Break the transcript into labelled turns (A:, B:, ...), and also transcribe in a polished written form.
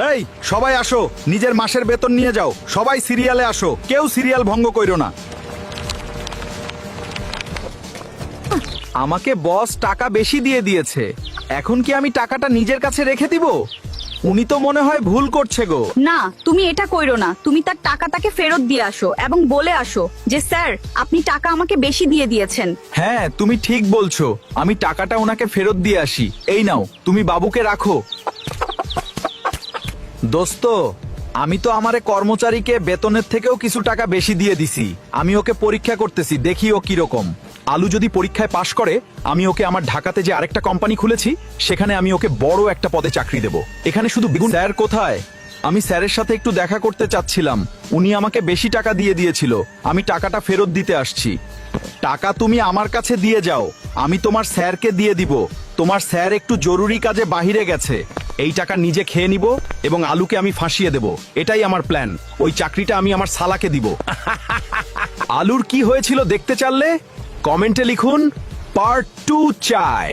A: এই সবাই আসো, নিজের মাসের বেতন নিয়ে যাও। সবাই সিরিয়ালে আসো, কেউ সিরিয়াল ভঙ্গ কইরো না। আমাকে বস টাকা বেশি দিয়ে দিয়েছে, এখন কি আমি টাকাটা নিজের কাছে রেখে দিব? উনি তো মনে হয় ভুল করছে গো।
B: না, তুমি এটা কইরো না। তুমি তার টাকা তাকে ফেরত দিয়ে আসো এবং বলে আসো যে স্যার, আপনি টাকা আমাকে বেশি দিয়ে দিয়েছেন।
A: হ্যাঁ, তুমি ঠিক বলছো, আমি টাকাটা ওনাকে ফেরত দিয়ে আসি। এই নাও, তুমি বাবুকে রাখো। দোস্ত, আমি তো আমারে কর্মচারীকে বেতনের থেকেও কিছু টাকা বেশি দিয়ে দিছি। আমি ওকে পরীক্ষা করতেছি, দেখি ও কিরকম। আলু যদি পরীক্ষায় পাশ করে, আমি ওকে আমার ঢাকাতে যে আরেকটা কোম্পানি খুলেছি সেখানে আমি ওকে বড় একটা পদে চাকরি দেব। এখানে শুধু বেগুন। স্যার কোথায়? আমি স্যারের সাথে একটু দেখা করতে চাচ্ছিলাম। উনি আমাকে বেশি টাকা দিয়ে দিয়েছিল, আমি টাকাটা ফেরত দিতে আসছি। টাকা তুমি আমার কাছে দিয়ে যাও, আমি তোমার স্যারকে দিয়ে দিব। তোমার স্যার একটু জরুরি কাজে বাহিরে গেছে। এই টাকা নিজে খেয়ে নিব এবং আলুকে আমি ফাঁসিয়ে দেব। এটাই আমার প্ল্যান। ওই চাকরিটা আমি আমার শালাকে দিব। আলুর কি হয়েছিল দেখতে চাইলে কমেন্টে লিখুন, পার্ট 2 চাই।